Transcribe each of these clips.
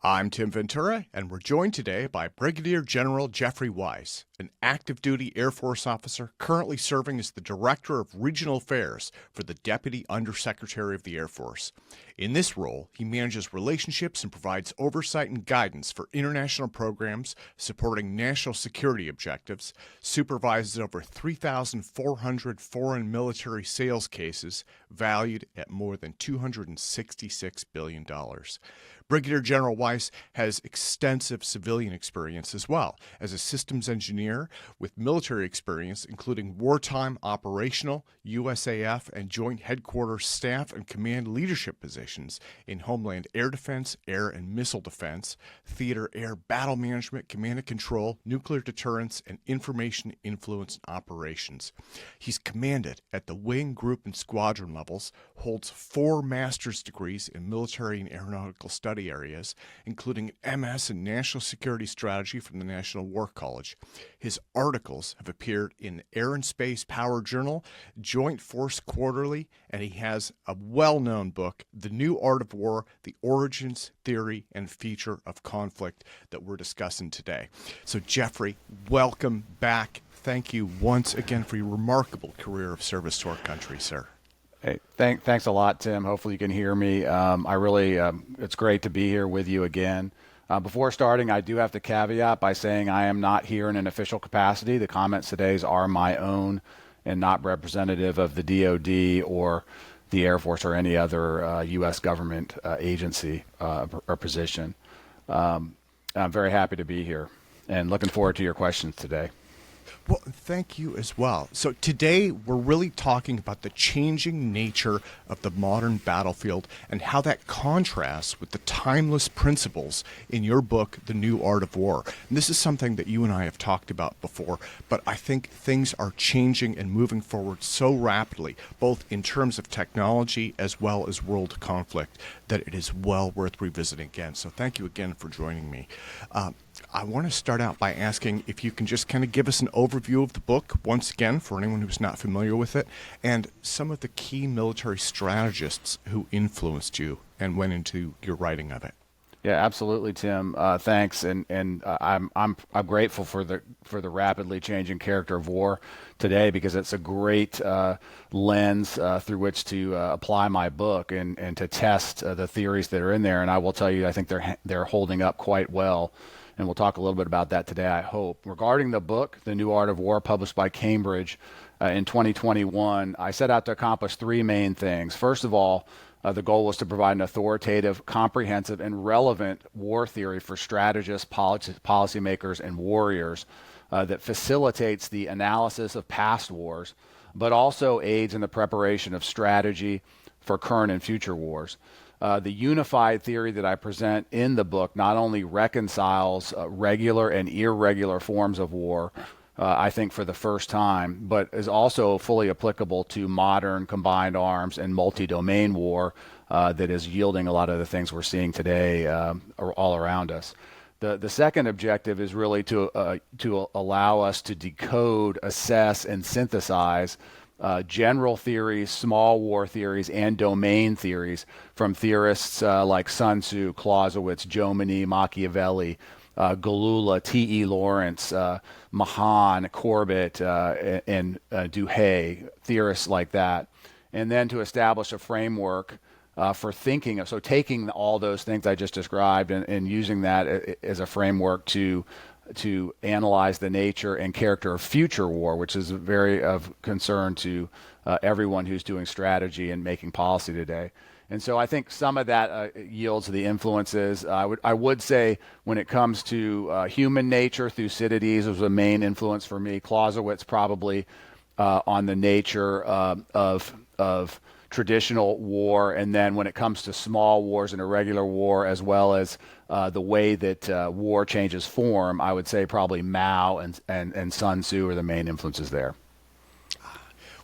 I'm Tim Ventura, and we're joined today by Brigadier General Geoffrey Weiss, an active duty Air Force officer currently serving as the Director of Regional Affairs for the Deputy Undersecretary of the Air Force. In this role, he manages relationships and provides oversight and guidance for international programs supporting national security objectives, supervises over 3,400 foreign military sales cases valued at more than $266 billion. Brigadier General Weiss has extensive civilian experience as well as a systems engineer with military experience, including wartime operational, USAF, and Joint Headquarters staff and command leadership positions in Homeland Air Defense, Air and Missile Defense, Theater Air Battle Management, Command and Control, Nuclear Deterrence, and Information Influence Operations. He's commanded at the wing, group, and squadron levels, holds 4 master's degrees in military and aeronautical study areas, including an MS in National Security Strategy from the National War College. His articles have appeared in Air and Space Power Journal, Joint Force Quarterly, and he has a well-known book, The New Art of War, The Origins, Theory, and Future of Conflict, that we're discussing today. So, Geoffrey, welcome back. Thank you once again for your remarkable career of service to our country, sir. Hey, thanks a lot, Tim. Hopefully you can hear me. It's great to be here with you again. Before starting, I do have to caveat by saying I am not here in an official capacity. The comments today are my own and not representative of the DoD or the Air Force or any other U.S. government agency or position. I'm very happy to be here and looking forward to your questions today. Well, thank you as well. So today we're really talking about the changing nature of the modern battlefield and how that contrasts with the timeless principles in your book, The New Art of War. And this is something that you and I have talked about before, but I think things are changing and moving forward so rapidly, both in terms of technology as well as world conflict, that it is well worth revisiting again. So thank you again for joining me. I want to start out by asking if you can just kind of give us an overview of the book, once again, for anyone who's not familiar with it, and some of the key military strategists who influenced you and went into your writing of it. Yeah, absolutely, Tim. Thanks, and I'm grateful for the rapidly changing character of war today, because it's a great lens through which to apply my book and to test the theories that are in there. And I will tell you, I think they're holding up quite well. And we'll talk a little bit about that today, I hope. Regarding the book, The New Art of War, published by Cambridge in 2021, I set out to accomplish 3 main things. First of all, the goal was to provide an authoritative, comprehensive, and relevant war theory for strategists, policymakers, and warriors that facilitates the analysis of past wars, but also aids in the preparation of strategy for current and future wars. The unified theory that I present in the book not only reconciles regular and irregular forms of war, I think for the first time, but is also fully applicable to modern combined arms and multi-domain war that is yielding a lot of the things we're seeing today all around us. The second objective is really to allow us to decode, assess, and synthesize general theories, small war theories, and domain theories from theorists like Sun Tzu, Clausewitz, Jomini, Machiavelli, Galula, T.E. Lawrence, Mahan, Corbett, and Duhay, theorists like that. And then to establish a framework for thinking of, so taking all those things I just described and using that as a framework to analyze the nature and character of future war, which is very of concern to everyone who's doing strategy and making policy today. And so I think some of that yields the influences. I would say when it comes to human nature, Thucydides was a main influence for me. Clausewitz probably on the nature of traditional war, and then when it comes to small wars and irregular war, as well as the way that war changes form, I would say probably Mao and Sun Tzu are the main influences there.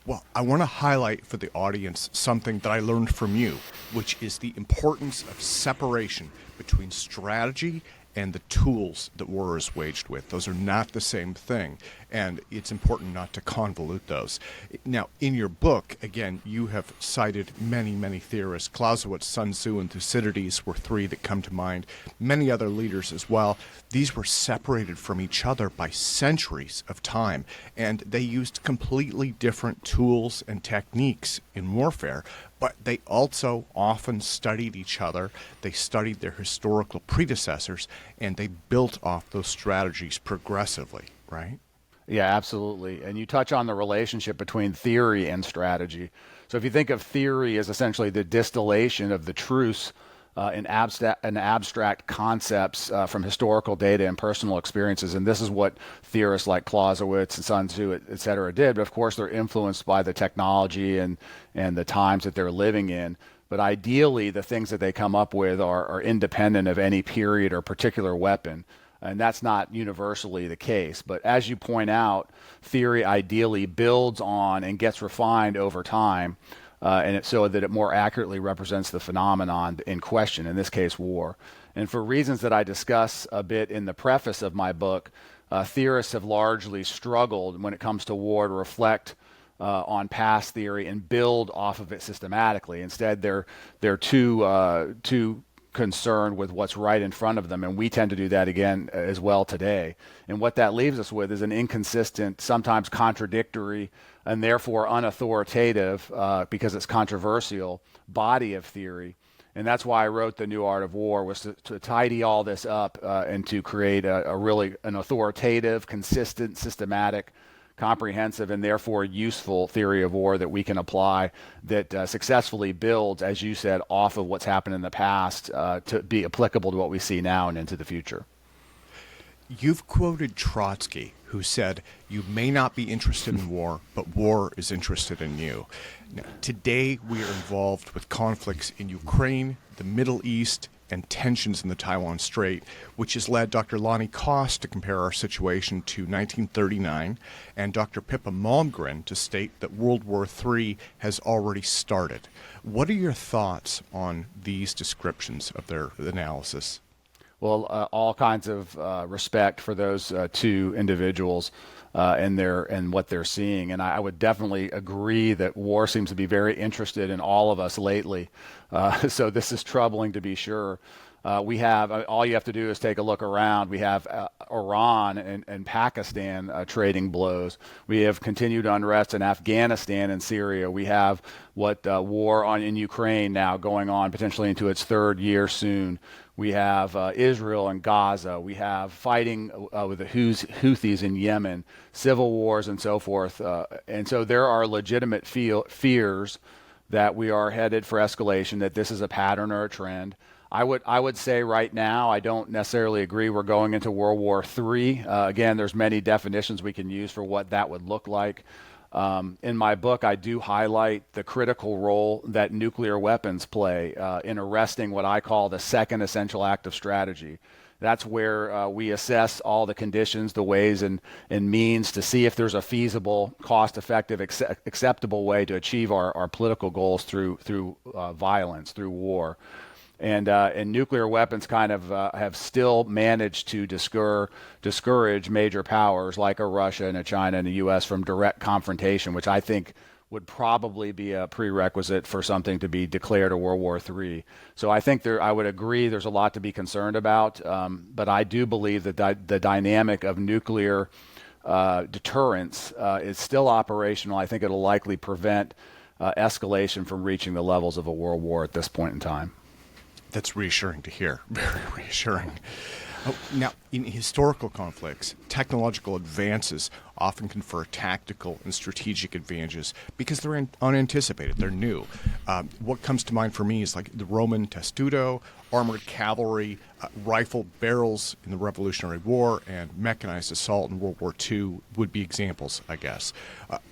Well, I want to highlight for the audience something that I learned from you, which is the importance of separation between strategy and the tools that war is waged with. Those are not the same thing, and it's important not to convolute those. Now, in your book, again, you have cited many, many theorists. Clausewitz, Sun Tzu, and Thucydides were three that come to mind. Many other leaders as well. These were separated from each other by centuries of time, and they used completely different tools and techniques in warfare, but they also often studied each other. They studied their historical predecessors, and they built off those strategies progressively, right? Yeah, absolutely. And you touch on the relationship between theory and strategy. So if you think of theory as essentially the distillation of the truths in abstract concepts from historical data and personal experiences, and this is what theorists like Clausewitz and Sun Tzu, et cetera, did. But of course, they're influenced by the technology and the times that they're living in. But ideally, the things that they come up with are independent of any period or particular weapon. And that's not universally the case. But as you point out, theory ideally builds on and gets refined over time, so that it more accurately represents the phenomenon in question, in this case, war. And for reasons that I discuss a bit in the preface of my book, theorists have largely struggled when it comes to war to reflect on past theory and build off of it systematically. Instead, they're too concerned with what's right in front of them, and we tend to do that again as well today. And what that leaves us with is an inconsistent, sometimes contradictory, and therefore unauthoritative, because it's controversial, body of theory. And that's why I wrote The New Art of War, was to tidy all this up and to create an authoritative, consistent, systematic, comprehensive, and therefore useful theory of war that we can apply, that successfully builds, as you said, off of what's happened in the past to be applicable to what we see now and into the future. You've quoted Trotsky, who said, "You may not be interested in war, but war is interested in you." Now, today, we are involved with conflicts in Ukraine, the Middle East, and tensions in the Taiwan Strait, which has led Dr. Lonnie Koss to compare our situation to 1939 and Dr. Pippa Malmgren to state that World War III has already started. What are your thoughts on these descriptions of their analysis? Well, all kinds of respect for those two individuals and what they're seeing. And I would definitely agree that war seems to be very interested in all of us lately. So this is troubling, to be sure. We have, all you have to do is take a look around. We have Iran and Pakistan trading blows. We have continued unrest in Afghanistan and Syria. We have war in Ukraine now going on potentially into its third year soon. We have Israel and Gaza. We have fighting with the Houthis in Yemen, civil wars and so forth. And so there are legitimate fears that we are headed for escalation, that this is a pattern or a trend. I would say right now, I don't necessarily agree we're going into World War III. Again, there's many definitions we can use for what that would look like. In my book, I do highlight the critical role that nuclear weapons play in arresting what I call the second essential act of strategy. That's where we assess all the conditions, the ways and means to see if there's a feasible, cost-effective, acceptable way to achieve our political goals through violence, through war. And nuclear weapons kind of have still managed to discourage major powers like a Russia and a China and the U.S. from direct confrontation, which I think would probably be a prerequisite for something to be declared a World War III. So I think I would agree there's a lot to be concerned about, but I do believe that the dynamic of nuclear deterrence is still operational. I think it'll likely prevent escalation from reaching the levels of a world war at this point in time. That's reassuring to hear. Very reassuring. Now, in historical conflicts, technological advances often confer tactical and strategic advantages because they're unanticipated, they're new. What comes to mind for me is like the Roman Testudo, armored cavalry, rifle barrels in the Revolutionary War, and mechanized assault in World War II would be examples, I guess.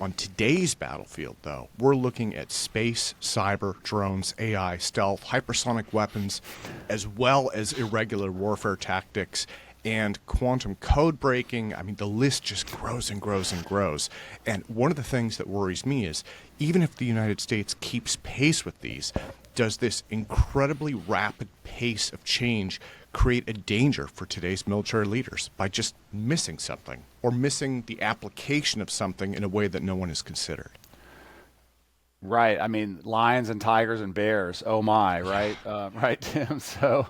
On today's battlefield, though, we're looking at space, cyber, drones, AI, stealth, hypersonic weapons, as well as irregular warfare tactics and quantum code breaking. I mean, the list just grows and grows and grows. And one of the things that worries me is, even if the United States keeps pace with these, does this incredibly rapid pace of change create a danger for today's military leaders by just missing something or missing the application of something in a way that no one has considered. Right. I mean, lions and tigers and bears. Oh my, right? Right, Tim. So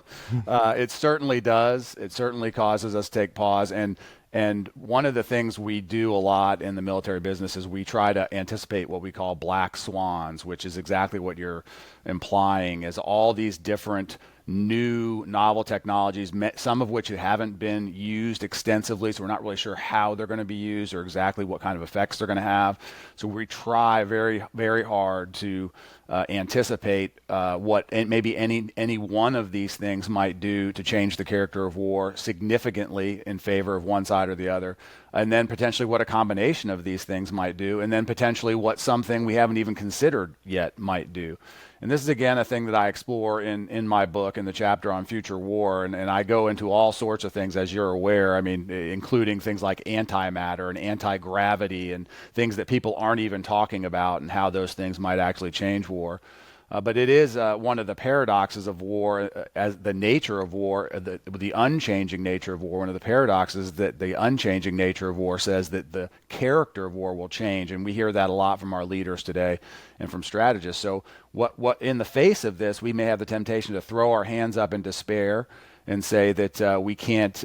it certainly does. It certainly causes us to take pause. And one of the things we do a lot in the military business is we try to anticipate what we call black swans, which is exactly what you're implying, is all these different new novel technologies, some of which haven't been used extensively, so we're not really sure how they're going to be used or exactly what kind of effects they're going to have. So we try very, very hard to anticipate what maybe any one of these things might do to change the character of war significantly in favor of one side or the other, and then potentially what a combination of these things might do, and then potentially what something we haven't even considered yet might do. And this is, again, a thing that I explore in my book, in the chapter on future war. And I go into all sorts of things, as you're aware, I mean, including things like antimatter and anti-gravity and things that people aren't even talking about and how those things might actually change war. But it is one of the paradoxes of war, as the nature of war, the unchanging nature of war. One of the paradoxes that the unchanging nature of war says that the character of war will change, and we hear that a lot from our leaders today and from strategists. So, what in the face of this, we may have the temptation to throw our hands up in despair and say that we can't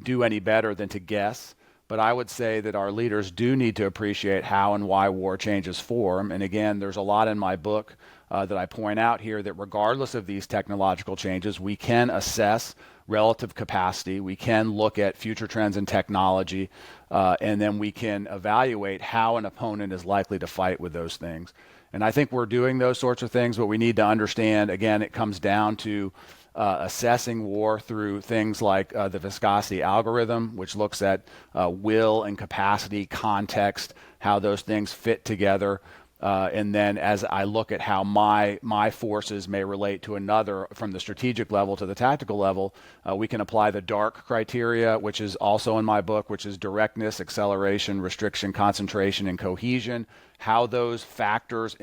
do any better than to guess. But I would say that our leaders do need to appreciate how and why war changes form. And again, there's a lot in my book that I point out here that regardless of these technological changes, we can assess relative capacity. We can look at future trends in technology, and then we can evaluate how an opponent is likely to fight with those things. And I think we're doing those sorts of things, but we need to understand, again, it comes down to assessing war through things like the viscosity algorithm, which looks at will and capacity, context, how those things fit together. And then as I look at how my forces may relate to another from the strategic level to the tactical level, we can apply the DARK criteria, which is also in my book, which is directness, acceleration, restriction, concentration, and cohesion, how those factors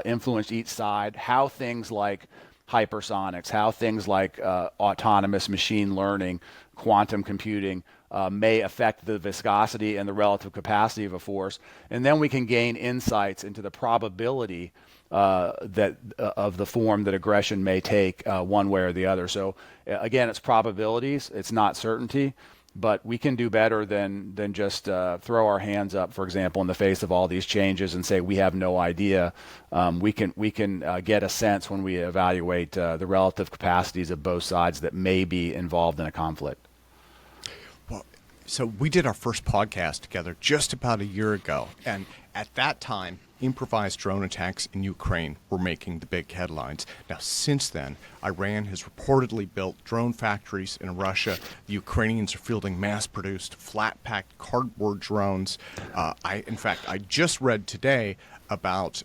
influence each side, how things like hypersonics, how things like autonomous machine learning, quantum computing may affect the viscosity and the relative capacity of a force. And then we can gain insights into the probability that of the form that aggression may take one way or the other. So again, it's probabilities, it's not certainty. But we can do better than just throw our hands up, for example, in the face of all these changes and say we have no idea. We can get a sense when we evaluate the relative capacities of both sides that may be involved in a conflict. Well, so we did our first podcast together just about a year ago, and at that time, improvised drone attacks in Ukraine were making the big headlines. Now, since then, Iran has reportedly built drone factories in Russia. The Ukrainians are fielding mass-produced, flat-packed cardboard drones. In fact, I just read today about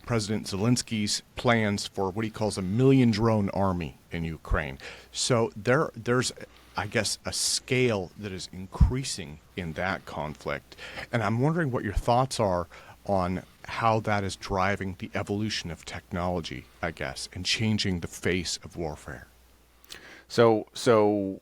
President Zelensky's plans for what he calls a 1 million drone army in Ukraine. So there's, I guess, a scale that is increasing in that conflict. And I'm wondering what your thoughts are on how that is driving the evolution of technology, I guess, and changing the face of warfare. So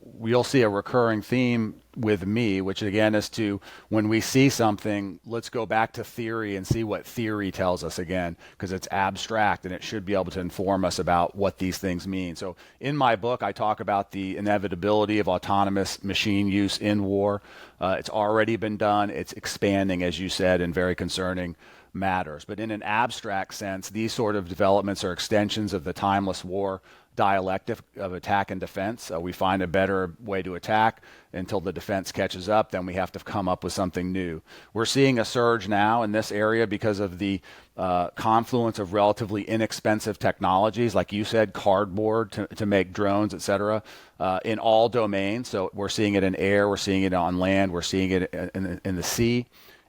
we'll see a recurring theme with me, which again is to, when we see something, let's go back to theory and see what theory tells us again, because it's abstract and it should be able to inform us about what these things mean. So in my book, I talk about the inevitability of autonomous machine use in war. It's already been done. It's expanding, as you said, in very concerning matters. But in an abstract sense, these sort of developments are extensions of the timeless war dialectic of attack and defense. We find a better way to attack until the defense catches up, then we have to come up with something new. We're seeing a surge now in this area because of the confluence of relatively inexpensive technologies, like you said, cardboard to make drones, et cetera, in all domains. So we're seeing it in air, we're seeing it on land, we're seeing it in the sea,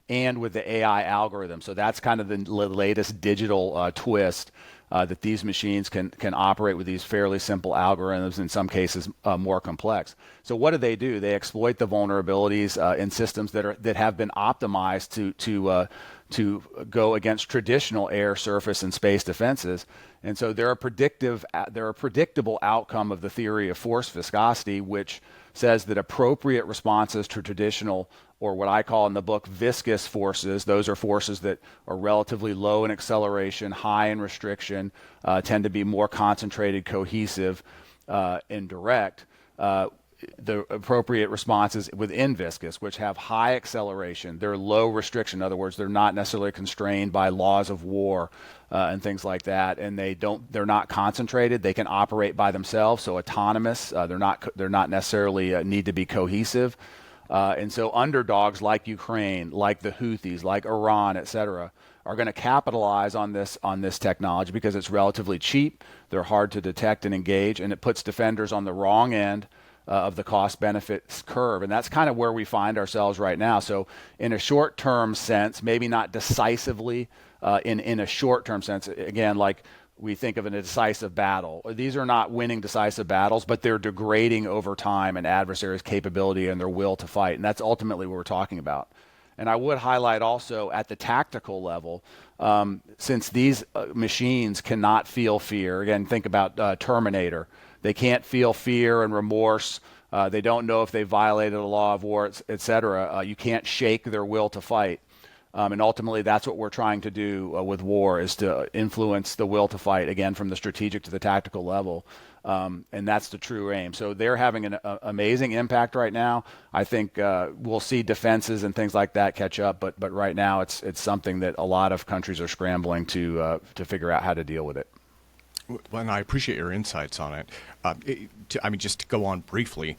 and with the AI algorithm. So that's kind of the latest digital twist, that these machines can operate with these fairly simple algorithms, in some cases more complex. So what do? They exploit the vulnerabilities in systems that have been optimized to go against traditional air, surface, and space defenses. And so they're a predictable outcome of the theory of force viscosity, which says that appropriate responses to traditional, or what I call in the book, viscous forces, those are forces that are relatively low in acceleration, high in restriction, tend to be more concentrated, cohesive, and direct. The appropriate responses within viscous, which have high acceleration, they're low restriction. In other words, they're not necessarily constrained by laws of war and things like that, and they're not concentrated. They can operate by themselves, so autonomous. They're not necessarily need to be cohesive. And so underdogs like Ukraine, like the Houthis, like Iran, et cetera, are going to capitalize on this technology because it's relatively cheap. They're hard to detect and engage, and it puts defenders on the wrong end of the cost-benefits curve. And that's kind of where we find ourselves right now. So in a short-term sense, maybe not decisively in a short-term sense, again, like we think of in a decisive battle. These are not winning decisive battles, but they're degrading over time an adversary's capability and their will to fight. And that's ultimately what we're talking about. And I would highlight also at the tactical level, since these machines cannot feel fear, again, think about Terminator. They can't feel fear and remorse. They don't know if they violated a law of war, et cetera. You can't shake their will to fight. And ultimately, that's what we're trying to do with war, is to influence the will to fight, again, from the strategic to the tactical level. And that's the true aim. So they're having an amazing impact right now. I think we'll see defenses and things like that catch up, but right now it's something that a lot of countries are scrambling to figure out how to deal with it. Well, and I appreciate your insights on it. Just to go on briefly,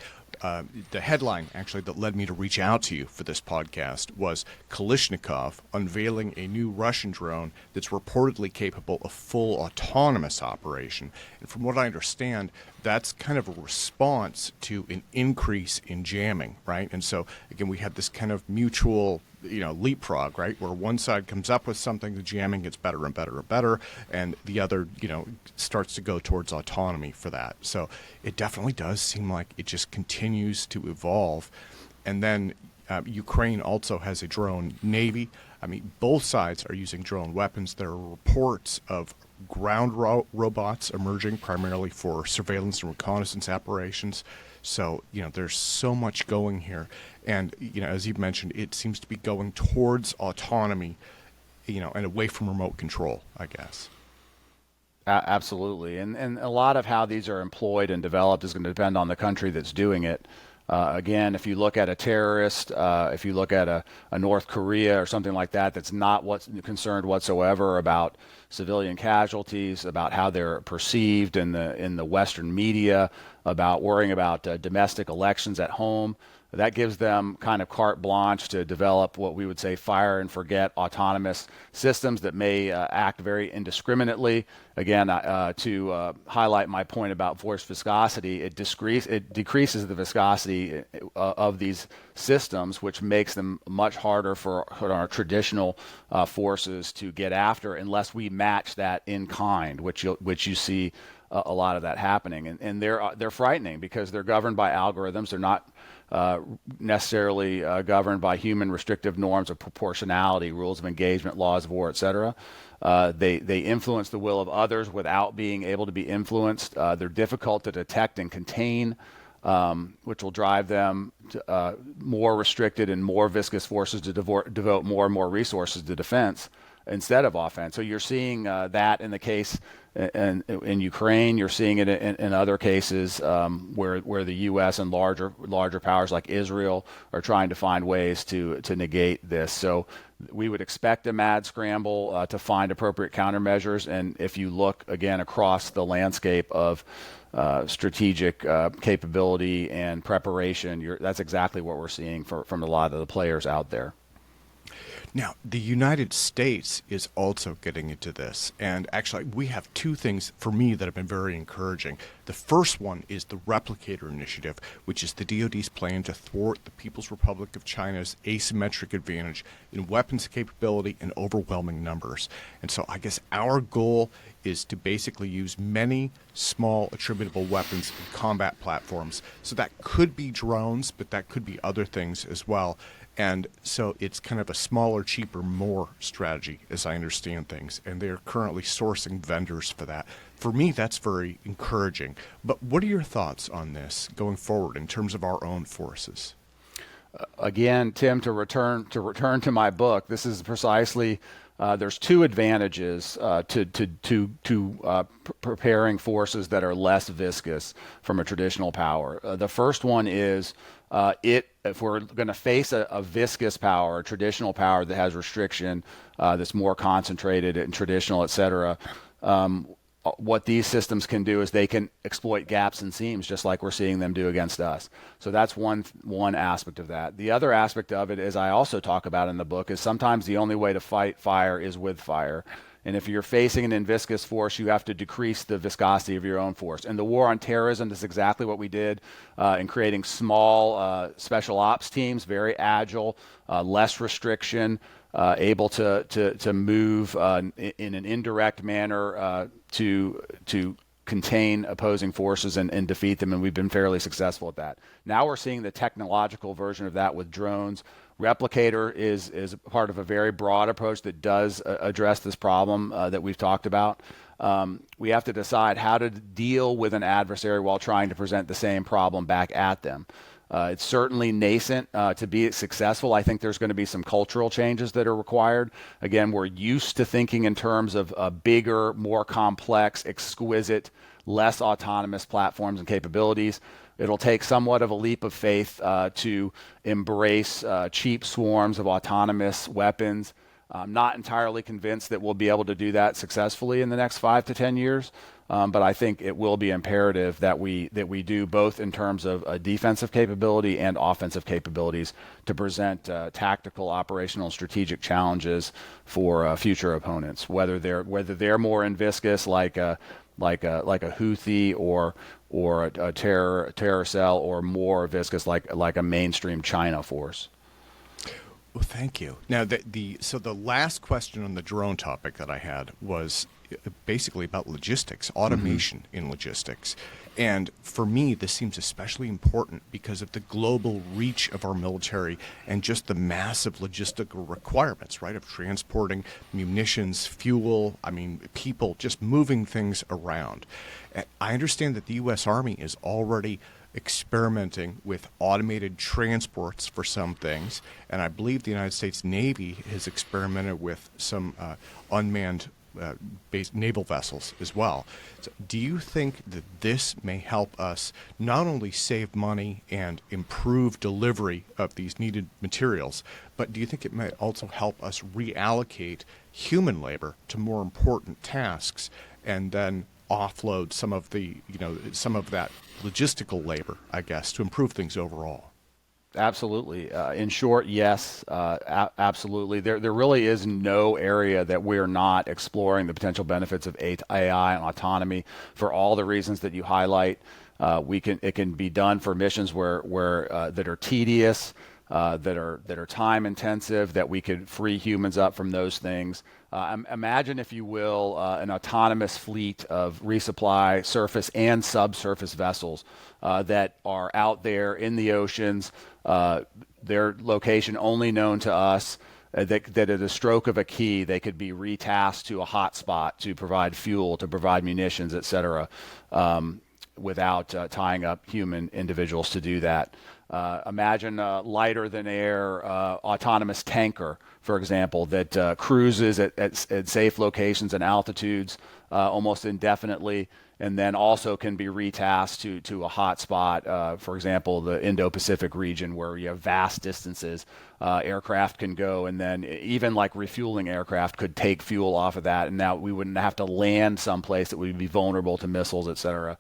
the headline actually that led me to reach out to you for this podcast was Kalishnikov unveiling a new Russian drone that's reportedly capable of full autonomous operation. And from what I understand, that's kind of a response to an increase in jamming, right? And so, again, we have this kind of mutual leapfrog, right, where one side comes up with something, the jamming gets better and better and better, and the other, starts to go towards autonomy for that. So it definitely does seem like it just continues to evolve. And then Ukraine also has a drone navy. Both sides are using drone weapons. There are reports of ground robots emerging primarily for surveillance and reconnaissance operations. So, there's so much going here. And, as you mentioned, it seems to be going towards autonomy, and away from remote control, I guess. Absolutely. And a lot of how these are employed and developed is going to depend on the country that's doing it. Again, if you look at a terrorist, if you look at a North Korea or something like that, that's not what's concerned whatsoever about civilian casualties, about how they're perceived in the Western media, about worrying about domestic elections at home. That gives them kind of carte blanche to develop what we would say fire and forget autonomous systems that may act very indiscriminately. Again, to highlight my point about force viscosity, it decreases the viscosity of these systems, which makes them much harder for our traditional forces to get after unless we match that in kind, which you see a lot of that happening. And they're frightening because they're governed by algorithms. They're not necessarily governed by human restrictive norms of proportionality, rules of engagement, laws of war, et cetera. They influence the will of others without being able to be influenced. They're difficult to detect and contain, which will drive them to more restricted and more viscous forces to devote more and more resources to defense instead of offense. So you're seeing that in the case in Ukraine. You're seeing it in other cases where the U.S. and larger powers like Israel are trying to find ways to negate this. So we would expect a mad scramble to find appropriate countermeasures. And if you look again across the landscape of strategic capability and preparation, that's exactly what we're seeing from a lot of the players out there. Now, the United States is also getting into this. And actually, we have two things for me that have been very encouraging. The first one is the Replicator Initiative, which is the DoD's plan to thwart the People's Republic of China's asymmetric advantage in weapons capability and overwhelming numbers. And so I guess our goal is to basically use many small attributable weapons in combat platforms. So that could be drones, but that could be other things as well. And so it's kind of a smaller, cheaper, more strategy, as I understand things. And they're currently sourcing vendors for that. For me, that's very encouraging. But what are your thoughts on this going forward in terms of our own forces? Again, Tim, to return to my book, this is precisely there's two advantages to preparing forces that are less viscous from a traditional power. The first one is if we're going to face a viscous power, a traditional power that has restriction, that's more concentrated and traditional, et cetera. What these systems can do is they can exploit gaps and seams just like we're seeing them do against us. So that's one aspect of that. The other aspect of it, as I also talk about in the book, is sometimes the only way to fight fire is with fire. And if you're facing an inviscous force, you have to decrease the viscosity of your own force. And the war on terrorism is exactly what we did in creating small special ops teams, very agile, less restriction, able to move in an indirect manner to contain opposing forces and defeat them, and we've been fairly successful at that. Now we're seeing the technological version of that with drones. Replicator is part of a very broad approach that does address this problem that we've talked about. We have to decide how to deal with an adversary while trying to present the same problem back at them. It's certainly nascent to be successful. I think there's going to be some cultural changes that are required. Again, we're used to thinking in terms of bigger, more complex, exquisite, less autonomous platforms and capabilities. It'll take somewhat of a leap of faith to embrace cheap swarms of autonomous weapons. I'm not entirely convinced that we'll be able to do that successfully in the next 5 to 10 years. But I think it will be imperative that we do both in terms of defensive capability and offensive capabilities to present tactical, operational, strategic challenges for future opponents. Whether they're more in viscous like a Houthi or a terror cell, or more viscous like a mainstream China force. Well, thank you. Now, so the last question on the drone topic that I had was basically about logistics, automation in logistics. And for me, this seems especially important because of the global reach of our military and just the massive logistical requirements, right, of transporting munitions, fuel, people, just moving things around. I understand that the U.S. Army is already experimenting with automated transports for some things, and I believe the United States Navy has experimented with some unmanned based naval vessels as well. So do you think that this may help us not only save money and improve delivery of these needed materials, but do you think it might also help us reallocate human labor to more important tasks and then offload some of that logistical labor, I guess, to improve things overall? Absolutely. In short, yes, absolutely. There really is no area that we're not exploring the potential benefits of AI and autonomy for all the reasons that you highlight. It can be done for missions where that are tedious, that are time intensive, that we could free humans up from those things. Imagine, if you will, an autonomous fleet of resupply surface and subsurface vessels that are out there in the oceans, their location only known to us, that at a stroke of a key they could be retasked to a hot spot to provide fuel, to provide munitions, et cetera, without tying up human individuals to do that. Imagine a lighter than air autonomous tanker, for example, that cruises at safe locations and altitudes almost indefinitely, and then also can be retasked to a hot spot, for example, the Indo-Pacific region, where you have vast distances. Aircraft can go, and then even like refueling aircraft could take fuel off of that, and now we wouldn't have to land someplace that would be vulnerable to missiles, et cetera.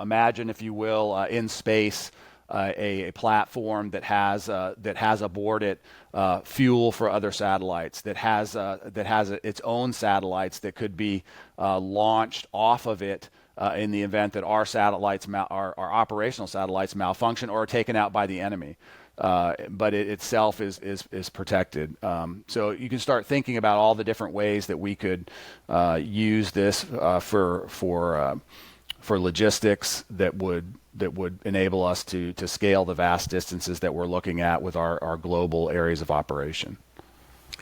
Imagine, if you will, in space, a platform that has aboard it fuel for other satellites, that has its own satellites that could be launched off of it in the event that our satellites, our operational satellites, malfunction or are taken out by the enemy. But it itself is protected. So you can start thinking about all the different ways that we could use this for logistics that would would enable us to scale the vast distances that we're looking at with our global areas of operation.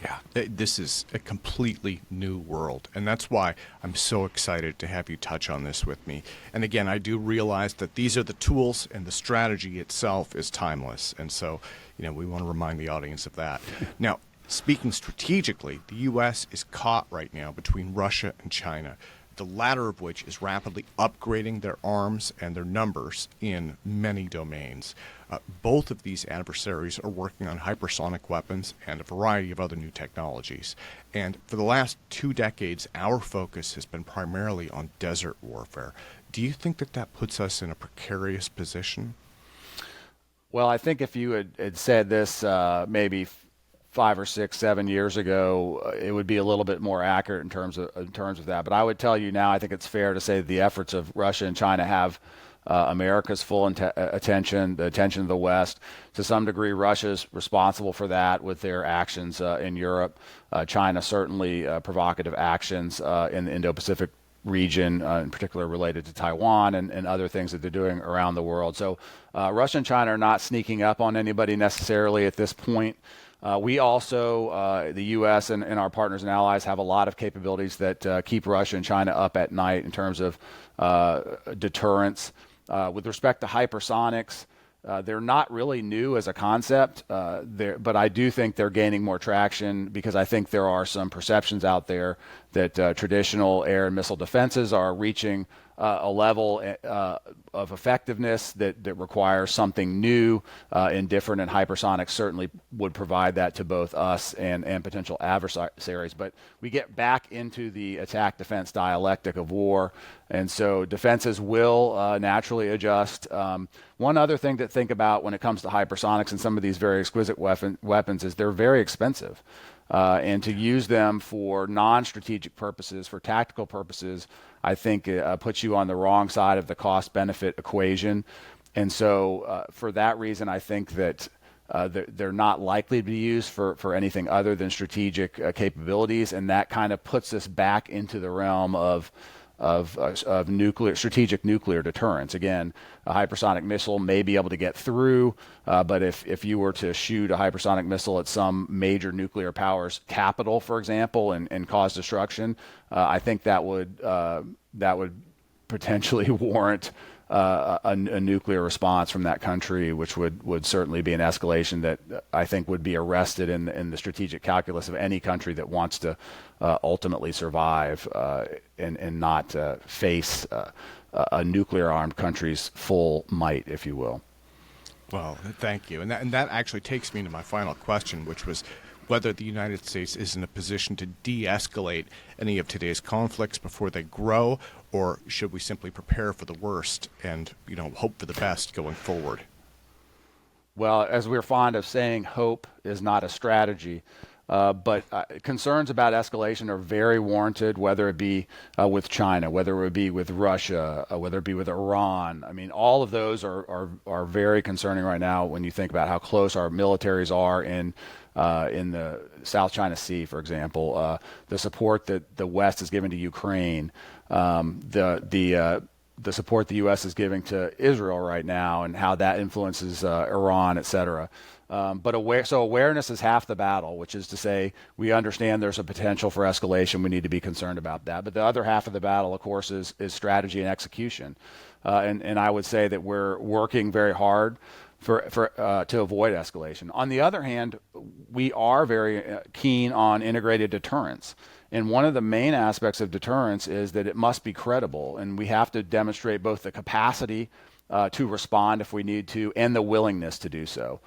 Yeah, this is a completely new world, and that's why I'm so excited to have you touch on this with me. And again, I do realize that these are the tools, and the strategy itself is timeless, and so, we want to remind the audience of that. Now, speaking strategically, the U.S. is caught right now between Russia and China, the latter of which is rapidly upgrading their arms and their numbers in many domains. Both of these adversaries are working on hypersonic weapons and a variety of other new technologies. And for the last 2 decades, our focus has been primarily on desert warfare. Do you think that puts us in a precarious position? Well, I think if you had said this maybe 5 or 6, 7 years ago, it would be a little bit more accurate in terms of that. But I would tell you now, I think it's fair to say that the efforts of Russia and China have America's full attention, the attention of the West. To some degree, Russia's responsible for that with their actions in Europe. China certainly provocative actions in the Indo-Pacific region, in particular related to Taiwan and other things that they're doing around the world. So Russia and China are not sneaking up on anybody necessarily at this point. We also, the U.S. and our partners and allies, have a lot of capabilities that keep Russia and China up at night in terms of deterrence. With respect to hypersonics, they're not really new as a concept, but I do think they're gaining more traction because I think there are some perceptions out there that traditional air and missile defenses are reaching a level of effectiveness that requires something new and different, and hypersonics certainly would provide that to both us and potential adversaries. But we get back into the attack-defense dialectic of war, and so defenses will naturally adjust. One other thing to think about when it comes to hypersonics and some of these very exquisite weapons is they're very expensive. And to use them for non-strategic purposes, for tactical purposes, I think puts you on the wrong side of the cost-benefit equation. And so for that reason, I think that they're not likely to be used for anything other than strategic capabilities, and that kind of puts us back into the realm of strategic nuclear deterrence. Again, a hypersonic missile may be able to get through, but if you were to shoot a hypersonic missile at some major nuclear power's capital, for example, and cause destruction, I think that would potentially warrant a nuclear response from that country, which would certainly be an escalation that I think would be arrested in the strategic calculus of any country that wants to ultimately survive and not face a nuclear-armed country's full might, if you will. Well, thank you. And that actually takes me to my final question, which was whether the United States is in a position to de-escalate any of today's conflicts before they grow, or should we simply prepare for the worst and, hope for the best going forward? Well, as we're fond of saying, hope is not a strategy. But concerns about escalation are very warranted, whether it be with China, whether it be with Russia, whether it be with Iran. I mean, all of those are very concerning right now when you think about how close our militaries are in the South China Sea, for example. The support that the West is giving to Ukraine, the support the U.S. is giving to Israel right now, and how that influences Iran, et cetera. But awareness is half the battle, which is to say we understand there's a potential for escalation. We need to be concerned about that. But the other half of the battle, of course, is strategy and execution. And I would say that we're working very hard to avoid escalation. On the other hand, we are very keen on integrated deterrence. And one of the main aspects of deterrence is that it must be credible. And we have to demonstrate both the capacity to respond if we need to, and the willingness to do so.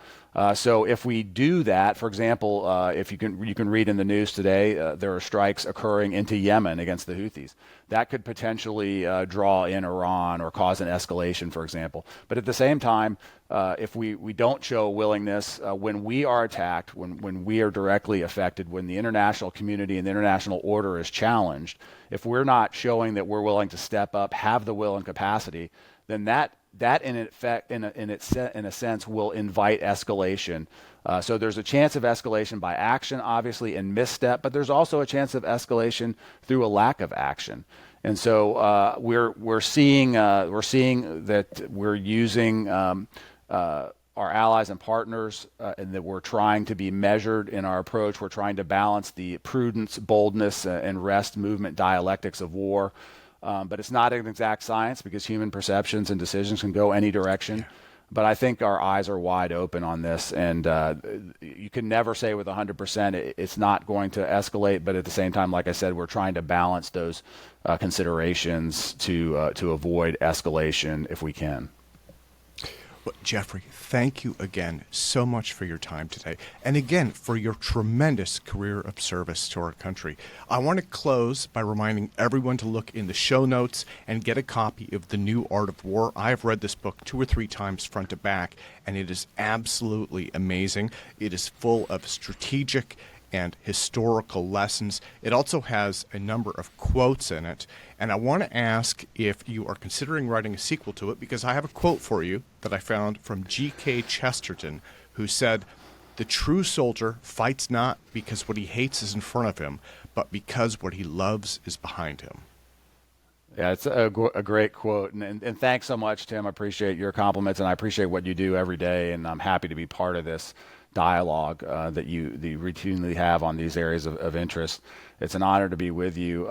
So if we do that, for example, if you can read in the news today, there are strikes occurring into Yemen against the Houthis. That could potentially draw in Iran or cause an escalation, for example. But at the same time, if we don't show willingness when we are attacked, when we are directly affected, when the international community and the international order is challenged, if we're not showing that we're willing to step up, have the will and capacity, then that in effect, in a sense, will invite escalation. So there's a chance of escalation by action, obviously, and misstep, but there's also a chance of escalation through a lack of action. And so we're seeing that we're using our allies and partners, and that we're trying to be measured in our approach. We're trying to balance the prudence, boldness, and rest movement dialectics of war. But it's not an exact science because human perceptions and decisions can go any direction. Yeah. But I think our eyes are wide open on this, and you can never say with 100% it's not going to escalate. But at the same time, like I said, we're trying to balance those considerations to avoid escalation if we can. Well, Geoffrey, thank you again so much for your time today, and again for your tremendous career of service to our country. I want to close by reminding everyone to look in the show notes and get a copy of The New Art of War. I have read this book 2 or 3 times front to back, and it is absolutely amazing. It is full of strategic and historical lessons. It also has a number of quotes in it, and I want to ask if you are considering writing a sequel to it, because I have a quote for you that I found from G.K. Chesterton, who said, "The true soldier fights not because what he hates is in front of him, but because what he loves is behind him." Yeah, it's a great quote, and thanks so much, Tim. I appreciate your compliments, and I appreciate what you do every day, and I'm happy to be part of this dialogue that you routinely have on these areas of interest. It's an honor to be with you.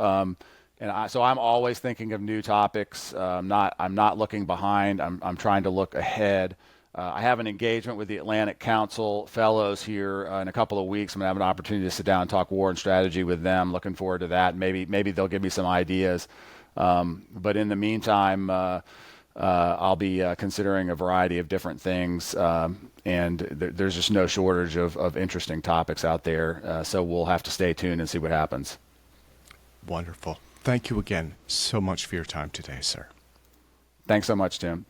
So I'm always thinking of new topics. I'm not looking behind. I'm trying to look ahead. I have an engagement with the Atlantic Council Fellows here in a couple of weeks. I'm going to have an opportunity to sit down and talk war and strategy with them. Looking forward to that. Maybe they'll give me some ideas. But in the meantime, I'll be considering a variety of different things, and there's just no shortage of interesting topics out there. So we'll have to stay tuned and see what happens. Wonderful. Thank you again so much for your time today, sir. Thanks so much, Tim.